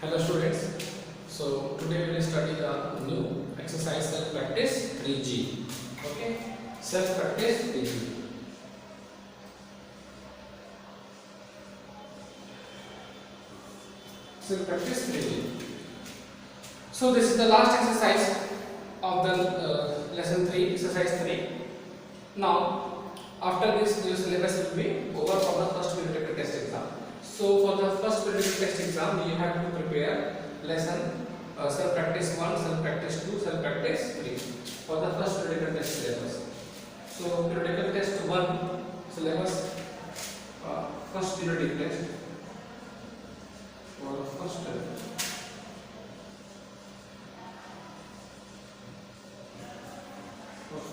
Hello students. So today we will study the new exercise self practice 3G. Okay, self practice 3G. Self practice 3G. So this is the last exercise of the lesson 3, exercise 3. Now after this your syllabus will be over for the first periodic test exam. So for the first periodic test exam you have to prepare lesson self practice 1, self practice 2, self practice 3 for the first periodic test syllabus. So periodic test 1 syllabus, first periodic test for the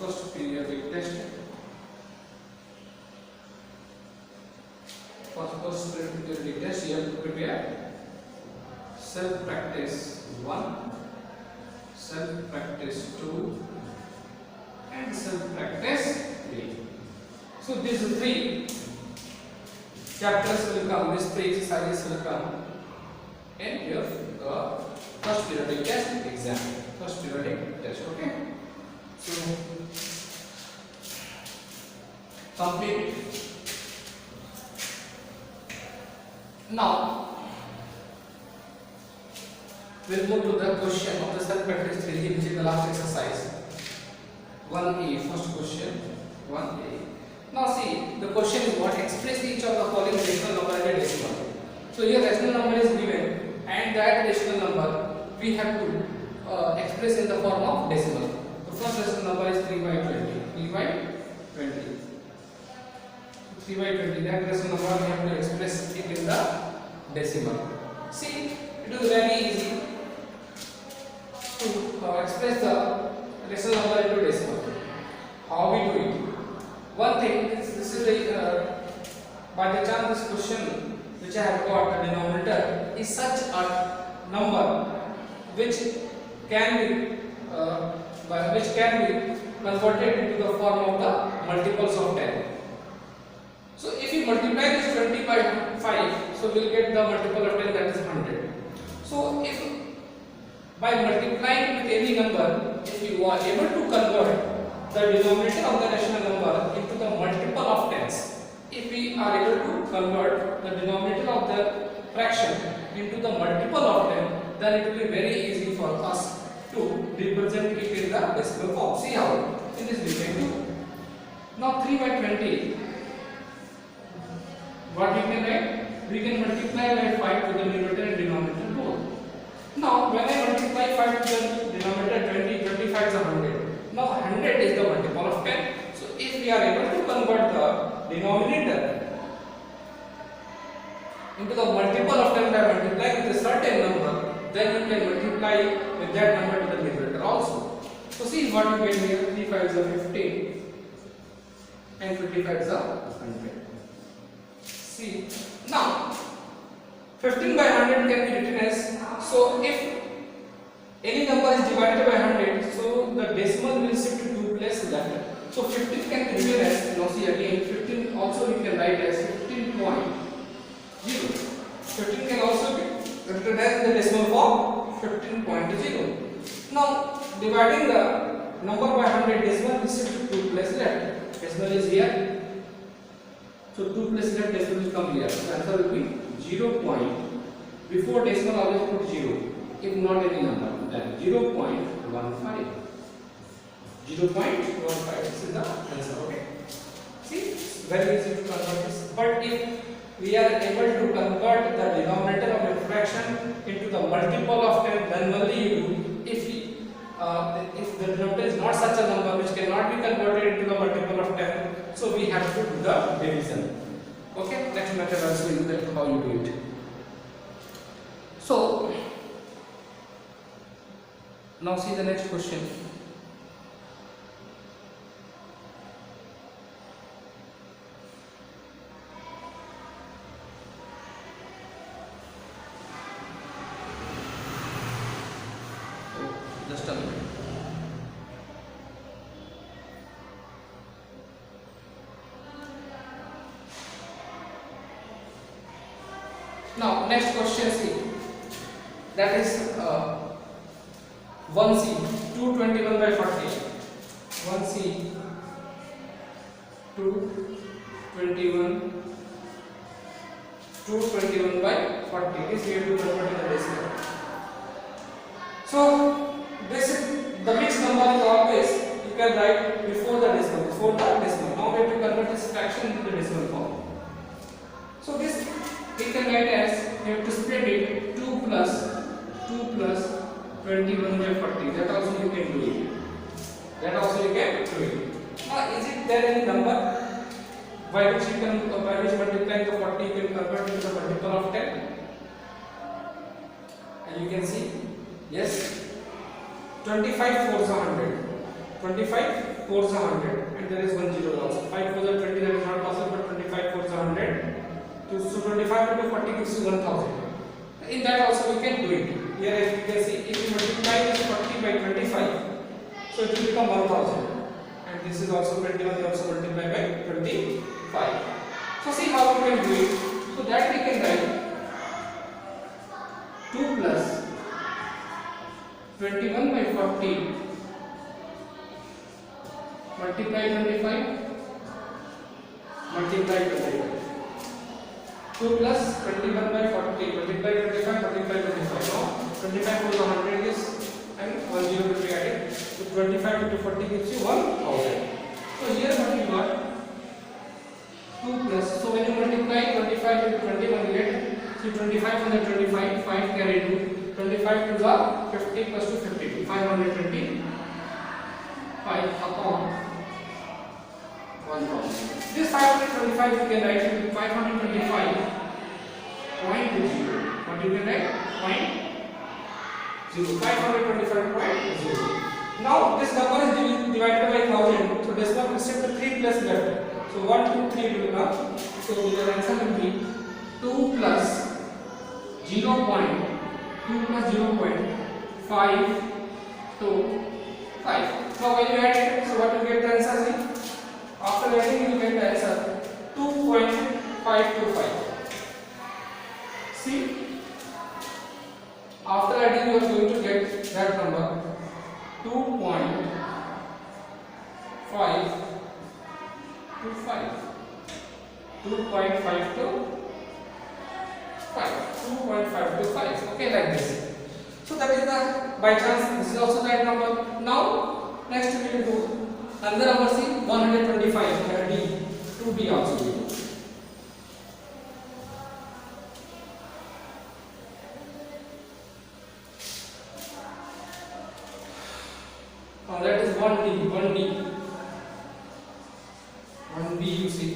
first periodic test. For first periodic test you have to prepare self practice 1, self practice 2 and self practice 3. So these three chapters will come, these three exercises will come in your first periodic test exam, first periodic test. Okay, so complete. Now we'll move to the question of the self practice 3, which is the last exercise. 1A, first question, 1A. Now see, the question is what? Express each of the following rational number as a decimal. So here rational number is given and that rational number we have to express in the form of decimal. The first rational number is 3 by 20. 3 by 20. 3 by 20, that rational number we have to express it in the decimal. See, it is very easy to express the rational number into decimal. How we do it? One thing, this is the by the chance this question which I have got, the denominator is such a number which can be converted into the form of the multiples of 10. So if you multiply this 20 by 5, so we will get the multiple of 10, that is 100. So if by multiplying with any number, if you are able to convert the denominator of the rational number into the multiple of tens, if we are able to convert the denominator of the fraction into the multiple of 10, then it will be very easy for us to represent it in the decimal form. See how it is we can do. Now 3 by 20, what we can write? We can multiply by 5 to the numerator and denominator both. Now when I multiply 5 to the denominator, 25 is 100. Now 100 is the multiple of 10. So if we are able to convert the denominator into the multiple of 10 by multiplying with a certain number, then you can multiply with that number to the numerator also. So see what you get here, 3 5 is a 15 and 25 is a 100. See, now 15 by 100 can be written as, so if any number is divided by 100, so the decimal will shift to 2 place left. So 15 can be written as, now see again, 15 also we can write as 15.0. 15 can also be written as the decimal form 15.0. Now dividing the number by 100, decimal will shift to 2 place left. Decimal is here. So 2 place left, decimal will come here. The answer will be 0. Before decimal always put 0. If not any number, then 0.15. 0.15. This is the answer. Okay. See, very easy to convert this. But if we are able to convert the denominator of a fraction into the multiple of 10, then only you do. If the denominator is not such a number which cannot be converted into the multiple of 10, so we have to do the division. Okay. Next method I will show you that how you do it. So now see the next question. Just a minute. Now next question, see that is 1c 221 by 40. 1c 221 by 40. This we have to convert in the decimal. So this the mixed number is always you can write before the decimal. Now we have to convert this fraction into the decimal form. So this we can write as we have to split it 2 plus 21 by 40. That also you can do it. Now is it there any number by which multiplying the 40 you can convert into the multiple of 10? And you can see, yes, 25 4s are 100. 25 4s are 100, and there is 1 0 also. 5 4s are 20, that is not possible, but 25 4s are 100. So 25 into 40 gives you 1000. In that also we can do it. Here as you can see, if you multiply this 40 by 25, so it will become 1000. And this is also 21 is also multiplied by 25. So see how we can do it. So that we can write 2 plus 21 by 40 multiply 25 multiply 25. 2 plus 21 by 40 multiply 25 multiply 25. Now 25 to the 100 is and 1 0 will be added. So 25 into 40 gives you 1000. So here what you got 2 plus. So when you multiply 25 into 21 you get, so 25 on the 25 5 carry 2, 25 to the 50 plus 2 52, 525 upon 1000. This 525 you can write 525.0. What you can write? 525.0. Now this number is divided by 1000. So decimal will shift to 3 plus left. So 1 2 3 will come. So your answer will be 2 plus 0.5 to 5. Now when you add it, so what you get the answer is? After adding you get the answer 2.525. See, after adding you are going to get that number 2.525. 2.525. Okay, like this. So that is the by chance. This is also that number. Now next we will do another number. See 125. D 2D also we do. Now that is 1D you see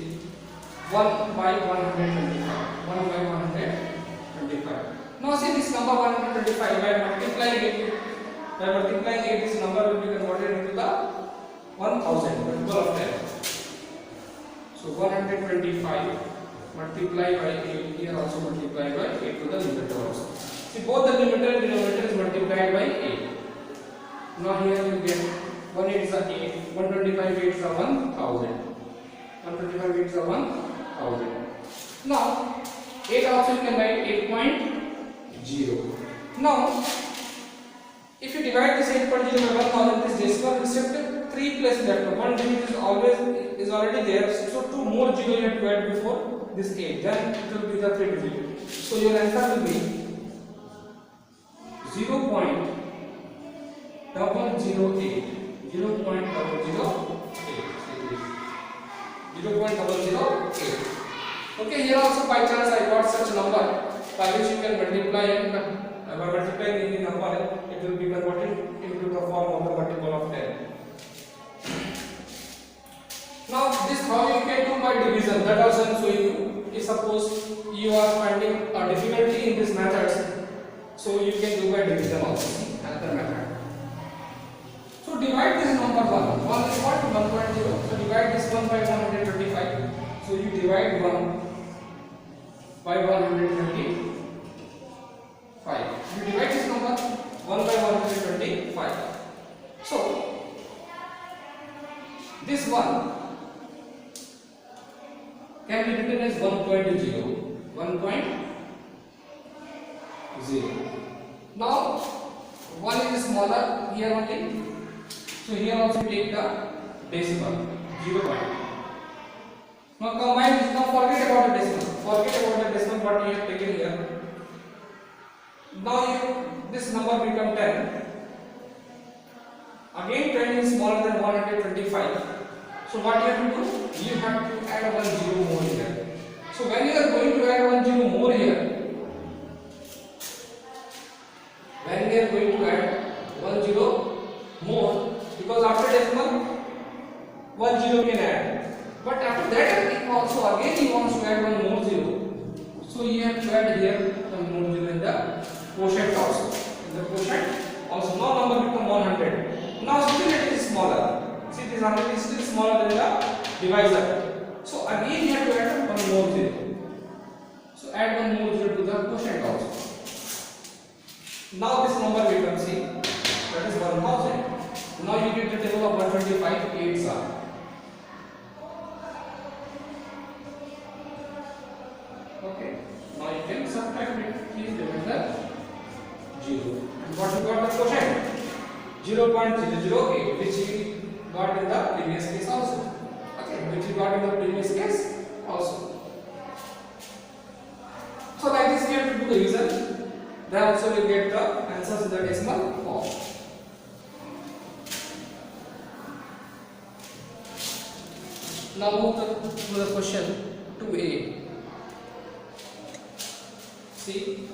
1 by 125. Now see this number 125 by multiplying it this number will be converted into the 1000 multiple of 10. So 125 multiplied by 8, here also multiplied by 8 to the numerator also. See both the numerator and denominator is multiplied by 8. Now here you get 1 8 is 8, 125 8 is 1000. 125 8 is 1000. Now 8 also you can write 8.0. Now if you divide this 8.0 by 1000, this decimal will shift 3 place left. One digit is already there, so 2 more 0 you have to add before this 8, then it will be the 3 digit. So your answer will be 0.008. 0.008. Okay, here also by chance I got such number by which you can multiply, and by multiplying any number it will be converted into the form of the multiple of 10. Now this how you can do by division, that also I am showing you. If suppose you are finding a difficulty in this methods, so you can do by division also, another method. So divide this number 1 is what? 1.0. So divide this 1 by 125. So you divide 1 by 125. You divide this number 1 by 125. So this 1 can be written as 1.0. Now 1 is smaller here only. So here also take the decimal 0 point. Now combine this. Now forget about the decimal. Forget about the decimal what you have taken here. Now this number become 10. Again 10 is smaller than 125. So what you have to do? You have to add 1 0 more here. So when you are going to add 1 0 more here, when we are going to add 1 0 more, because after decimal 1 0 can add, but after that if also again he wants to add 1 more 0, so you have to add here 1 more 0 in the quotient also. In the quotient also now number become 100. Now still it is smaller. See, this 100 is still smaller than the divisor. So again you have to add 1 more 0. So add 1 more 0 to the quotient also. Now this number becomes, see, that is 1000. Now you get the table of 125 8s are. Okay. Now you can subtract it. Please remember 0. And what you got the quotient? 0.008, which we got in the previous case also. Okay, which we got in the previous case also. So like this we have to do the revision. Then also we get the answers in the decimal form. Now move to the question 2a. See,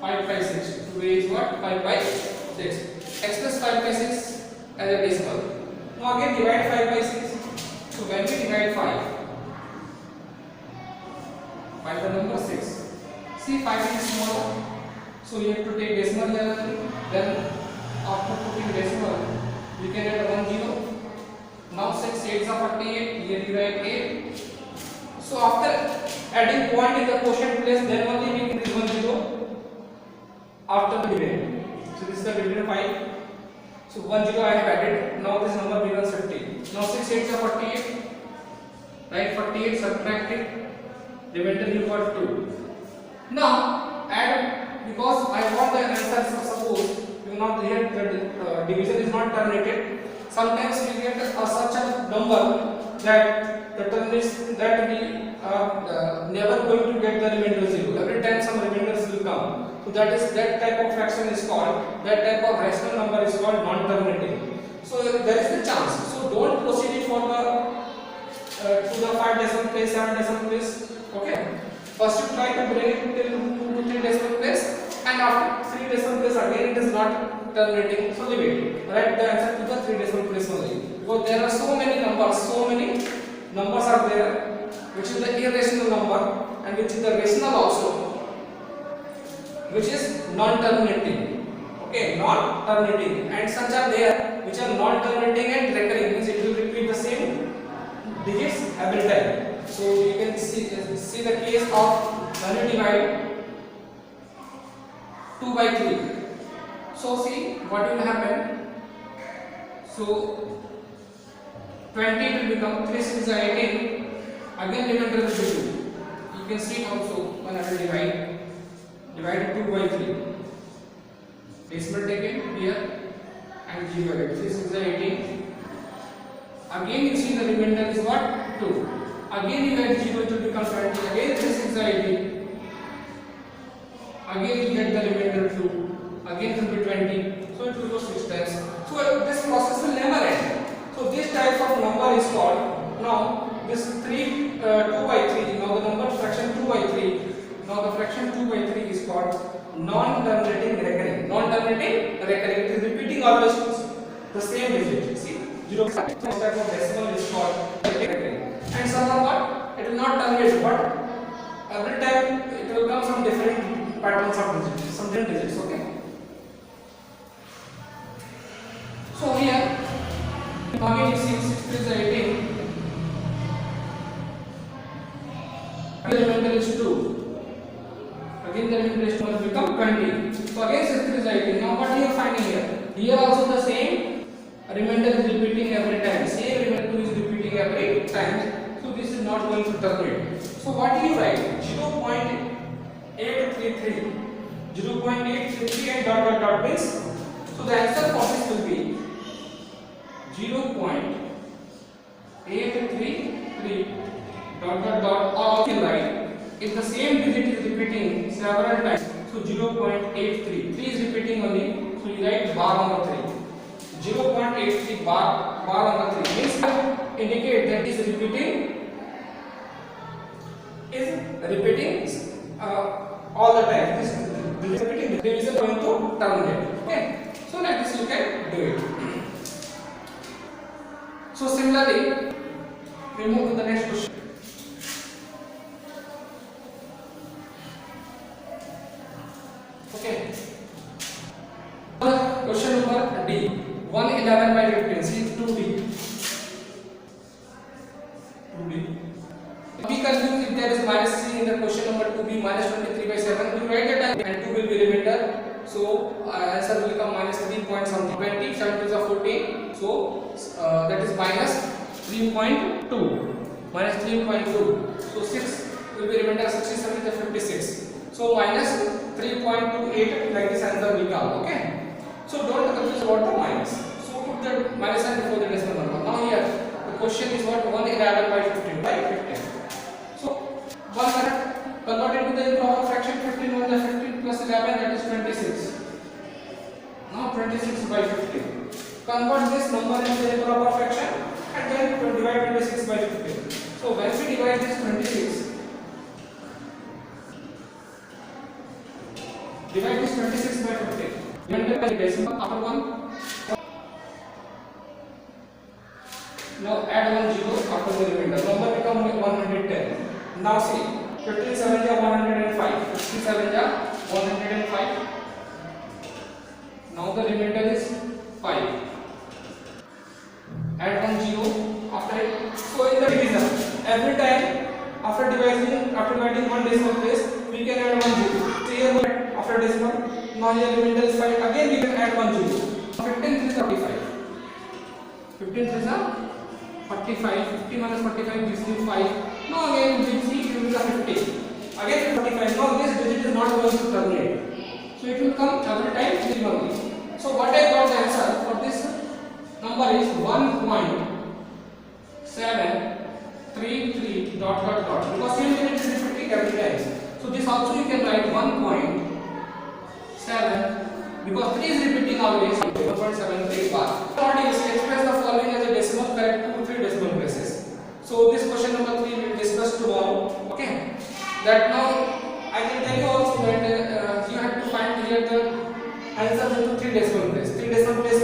5 by 6. 2a is what? 5 by 6. X plus 5 by 6 as a decimal. Now again divide 5 by 6. So when we divide 5 by the number 6. See, 5 is smaller. So you have to take decimal here. Then after putting decimal, you can add 1 0. Now 6 8s are 48. Here you write 8. So after adding point in the quotient place, then only we can increase 1 0 after the dividend. So this is the dividend 5. So 1 0 I have added. Now this number becomes 50. Now 6 8s are 48. Write 48, subtract it. Remainder you got 2. Now add, because I want the answer. Suppose you not here the division is not terminated. Sometimes we get such a number that the term is that we are never going to get the remainder 0. Every time some remainders will come. So that type of fraction is called, that type of rational number is called non-terminating. So there is the chance. So don't proceed it for the to the 5 decimal place, 7 decimal place. Okay. First you try to bring it till 2 to 3 decimal place, and after 3 decimal place again it is not terminating. So leave it. Write the answer to the 3 decimal place only. Because there are so many numbers are there, which is the irrational number and which is the rational also, which is non-terminating. Okay, non-terminating, and such are there which are non-terminating and recurring, means it will repeat the same digits every time. So you can see the case of when you divide 2 by 3. So see what will happen. So 20 will become 3 6 18. Again remainder will be 2. You can see it also when I will divide 2 by 3. Decimal taken here and divided 3 6 18. Again you see the remainder is what? 2. Again you add 0, it will become 20. Again 3 6 18. Again you get the remainder 2. Again it will be 20. So it will go 6 times. So this process will never end. So this type of number is called, now this 2 by 3, now the number fraction 2 by 3, now the fraction 2 by 3 is called non-terminating recurring. Non-terminating recurring, it is repeating always the same digit. See, 0 type of decimal is called recurring. And some are what? It will not terminate, but every time it will come some different patterns of digits, some different digits, okay? So here, again you see 6 3 is 18. The remainder is 2. Again the remainder is 2 will become 20. So again 6 3 is 18. Now what you are finding here? Here also the same remainder is repeating every time. Same remainder 2 is repeating every time. So this is not going to terminate. So what do you write? 0.8 0.833. 0.833 and dot dot dot means, so the answer for this will be 0.833 dot dot dot, or you can write if the same digit is repeating several times, so 0.83, 3 is repeating only, so you write bar on the 3. 0.83 bar on the 3 means indicate that is repeating all the time. This repeating division going to terminate. Okay, so like this you can do it. So similarly, we move to the next question. Okay, question number D. 111 by 15. See 2D. Be confused if there is minus C in the question number 2B, minus 23 by 7. You write that and 2 will be remainder. So answer will become minus 3 point something. 20, 7 is 14. So that is minus 3.2. Minus 3.2. So 6 will be remainder. 67 is 56. So minus 3.28, like this answer will come. Okay. So don't confuse about the minus. So put the minus sign before the decimal number. Now here the question is what? 111 by 15 by 15. So 1 minute convert into the improper fraction. 15 1 is 15 plus 11, that is 26. Now 26 by 15. Convert this number into the improper fraction and then divide 26 by 15. So when we divide this 26, divide this 26 by 15. Remember the decimal after 1. Now add 1 0 after the remainder. Number become 110. Now see, 15 7 is 105. 15 7 is 105. Now the remainder is 5. Add 1 0 after it. So in the division, every time after dividing one decimal place, we can add 1 0. So here after decimal, now here remainder is 5. Again we can add 1 0. 15 is 45. 15 is 45. 50 minus 45 gives you 5. Now again we see it will be 50. Again 45. Now this digit is not going to terminate. So it will come every time 3 only. So what I got the answer for this number is 1.733 dot dot dot, because same digit is repeating every time. So this also you can write 1.7, because 3 is repeating always. 1.73 bar. Already express the following as a decimal, correct 2 to 3 decimal places. So this question number 3 we will discuss tomorrow. Okay, that now I can tell you also that you have to find here the answer into 3 decimal place. 3 decimal place